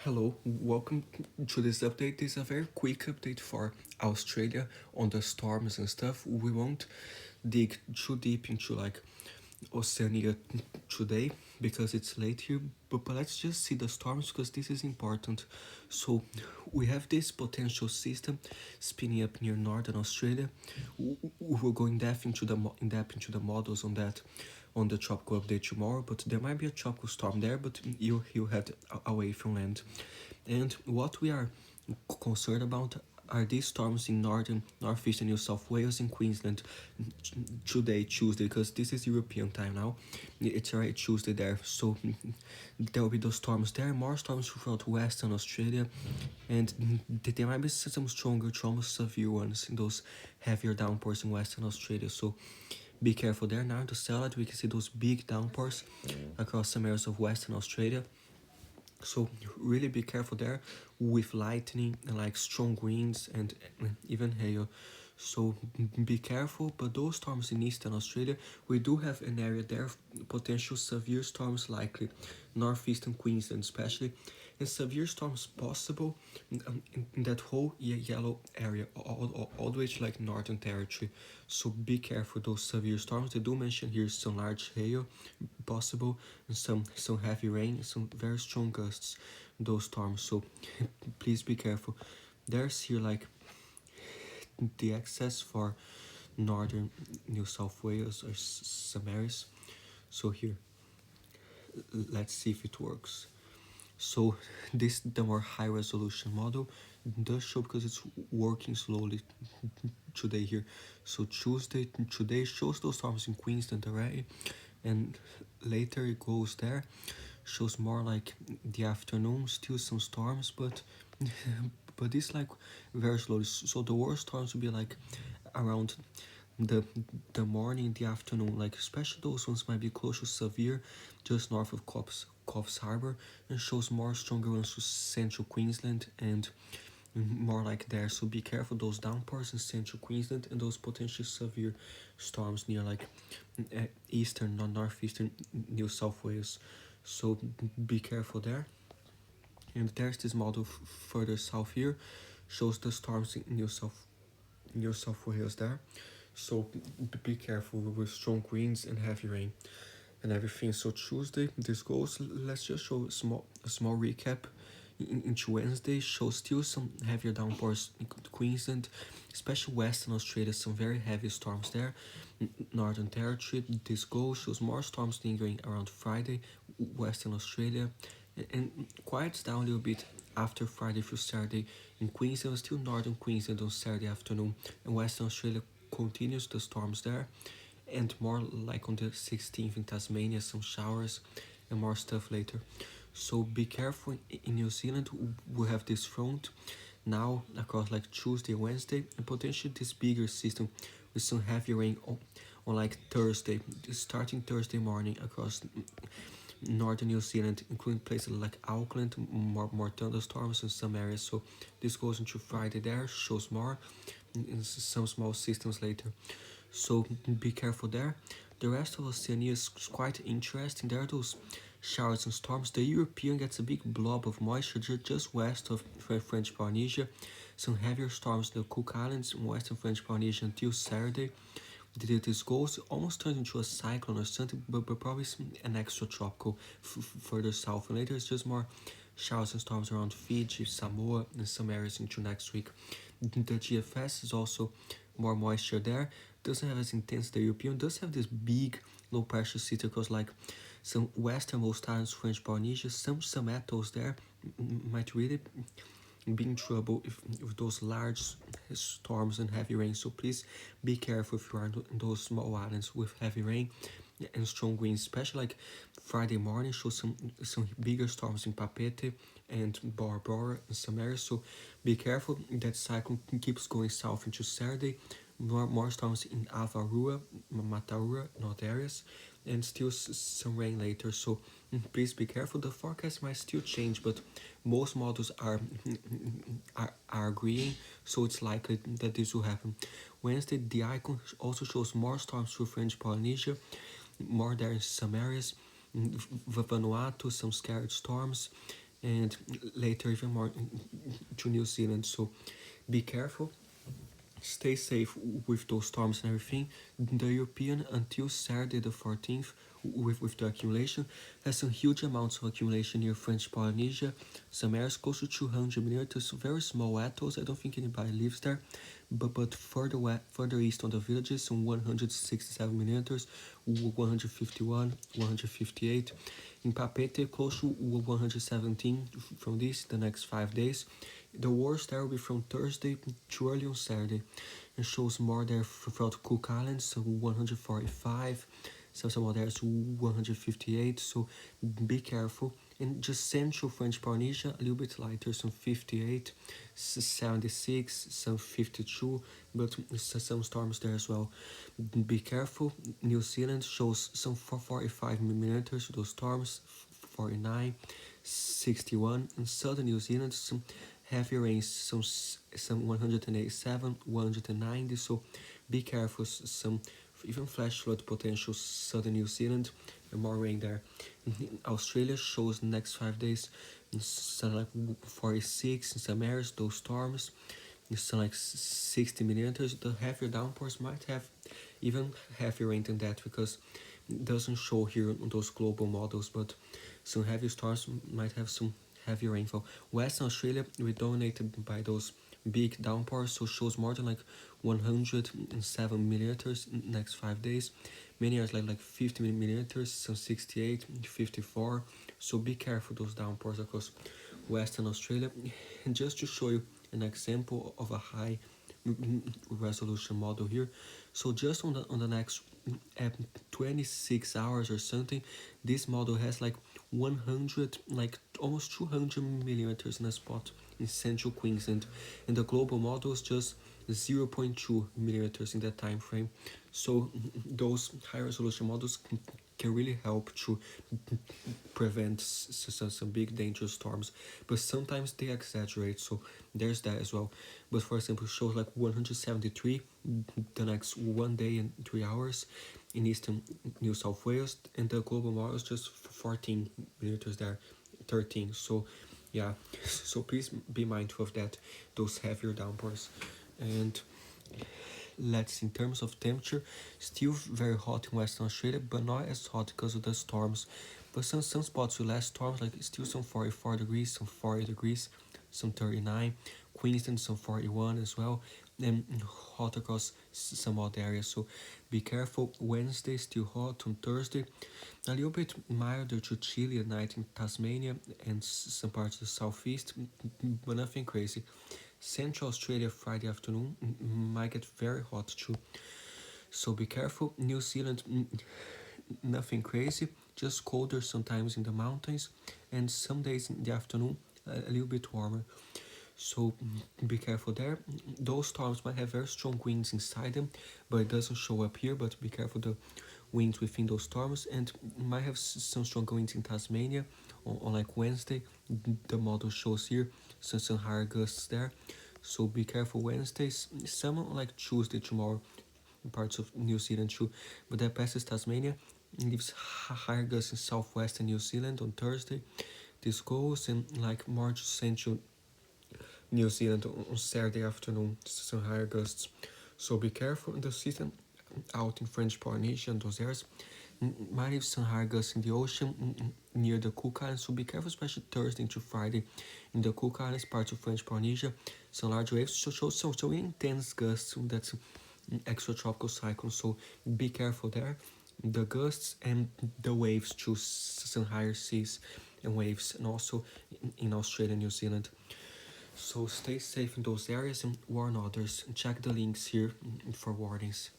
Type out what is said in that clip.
Hello, welcome to this update. This is a very quick update for Australia on the storms and stuff. We won't dig too deep into like Oceania today because it's late here, but let's just see the storms because this is important. So we have this potential system spinning up near northern Australia. We're going in depth into the models on that on the tropical update tomorrow, but there might be a tropical storm there, but you head away from land. And what we are concerned about are these storms in northern, northeastern New South Wales and Queensland today, Tuesday, because this is European time now. It's already Tuesday there, so there will be those storms there, more storms throughout Western Australia, and there might be some stronger to almost severe ones in those heavier downpours in Western Australia. So be careful there. Now in the satellite we can see those big downpours across some areas of Western Australia. So really be careful there with lightning and like strong winds and even hail. So be careful, but those storms in Eastern Australia, we do have an area there of potential severe storms likely, northeastern Queensland especially, and severe storms possible in that whole yellow area, all the way to like Northern Territory. So be careful those severe storms. They do mention here some large hail possible and some heavy rain, some very strong gusts, those storms. So please be careful. There's here like the access for northern New South Wales or some areas. So here, let's see if it works. So this the more high resolution model does show because it's working slowly today here. So Tuesday today shows those storms in Queensland already, and later it goes there, shows more like the afternoon, still some storms, but but it's like very slowly. So the worst storms will be like around the the morning, the afternoon, like especially those ones might be close to severe, just north of Coffs Harbour, and shows more stronger ones to central Queensland and more like there. So be careful those downpours in central Queensland and those potentially severe storms near like eastern, not northeastern New South Wales. So be careful there. And there's this model further south here, shows the storms in New South Wales there. So be careful with strong winds and heavy rain and everything. So Tuesday this goes. Let's just show a small recap. Into Wednesday shows still some heavier downpours in Queensland, especially Western Australia, some very heavy storms there. Northern Territory this goes, shows more storms lingering around Friday, Western Australia, and quiets down a little bit after Friday through Saturday in Queensland, still Northern Queensland on Saturday afternoon, and Western Australia continues the storms there, and more like on the 16th in Tasmania, some showers and more stuff later. So be careful in New Zealand. We have this front now across like Tuesday, Wednesday, and potentially this bigger system with some heavy rain on like Thursday, starting Thursday morning across northern New Zealand, including places like Auckland, more thunderstorms in some areas. So this goes into Friday there, shows more in some small systems later. So be careful there. The rest of Oceania is quite interesting. There are those showers and storms. The European gets a big blob of moisture just west of French Polynesia. Some heavier storms in the Cook Islands in western French Polynesia until Saturday. This goes almost turns into a cyclone or something, but probably an extra tropical further south. And later it's just more showers and storms around Fiji, Samoa, and some areas into next week. The GFS is also more moisture there. Doesn't have as intense the European. Does have this big low pressure system across like some westernmost islands, French Polynesia, some atolls there might really be in trouble if those large storms and heavy rain. So please be careful if you are in those small islands with heavy rain and strong winds, especially like Friday morning shows some bigger storms in Papete and Bora in some areas. So be careful. That cyclone keeps going south into Saturday. More storms in Avarua, Mataura, not areas, and still some rain later. So please be careful. The forecast might still change, but most models are agreeing, so it's likely that this will happen. Wednesday, the icon also shows more storms through French Polynesia, more there in some areas, Vanuatu, some scattered storms, and later even more to New Zealand. So be careful, stay safe with those storms and everything. The European until Saturday the 14th with the accumulation has some huge amounts of accumulation near French Polynesia, some areas close to 200 millimeters, very small atolls. I don't think anybody lives there, but further east on the villages, some 167 millimeters, 151, 158. In Papeete, close to 117 from this the next 5 days. The worst there will be from Thursday to early on Saturday, and shows more there throughout Cook Islands, so 145, some others 158. So be careful. And just central French Polynesia, a little bit lighter, some 58, 76, some 52, but some storms there as well. Be careful. New Zealand shows some 45 millimeters, those storms, 49, 61. In southern New Zealand, some heavy rains, some 187, 190. So be careful. Some even flash flood potential southern New Zealand, and more rain there. Australia shows the next 5 days some like 46 in some areas, those storms. Some like 60 millimeters. The heavier downpours might have even heavier rain than that, because it doesn't show here on those global models, but some heavy storms might have some heavy rainfall. Western Australia will be dominated by those big downpours, so shows more than like 107 millimeters in the next 5 days. Many areas like 50 millimeters, some 68, 54. So be careful those downpours across Western Australia. And just to show you an example of a high resolution model here, so just on the next 26 hours or something, this model has like 100, like almost 200 millimeters in a spot in central Queensland, and the global model is just 0.2 millimeters in that time frame. So those high resolution models can really help to prevent some big dangerous storms, but sometimes they exaggerate, so there's that as well. But for example, shows like 173 the next 1 day and 3 hours in eastern New South Wales, and the global model is just 14 millimeters there, 13. So yeah, so please be mindful of that, those heavier downpours. And let's see, in terms of temperature, still very hot in Western Australia, but not as hot because of the storms. But some spots with less storms, like still some 44 degrees, some 40 degrees, some 39. Queensland some 41 as well, and hot across some other areas. So be careful. Wednesday still hot. On Thursday, a little bit milder to chilly at night in Tasmania and some parts of the southeast, but nothing crazy. Central Australia Friday afternoon might get very hot too. So be careful. New Zealand, nothing crazy, just colder sometimes in the mountains, and some days in the afternoon a little bit warmer. So be careful there. Those storms might have very strong winds inside them, but it doesn't show up here. But be careful the winds within those storms, and might have some strong winds in Tasmania on like Wednesday. The model shows here some higher gusts there. So be careful Wednesdays. Some on like Tuesday tomorrow in parts of New Zealand too, but that passes Tasmania and leaves higher gusts in southwestern New Zealand on Thursday. This goes and like more to central New Zealand on Saturday afternoon, some higher gusts. So be careful in the season out in French Polynesia and those areas. Might have some higher gusts in the ocean near the Cook Islands, so be careful, especially Thursday to Friday in the Cook Islands, parts of French Polynesia. Some large waves show so intense gusts. That's extratropical cyclone, so be careful there. The gusts and the waves to some higher seas and waves, and also in Australia and New Zealand. So stay safe in those areas and warn others. Check the links here for warnings.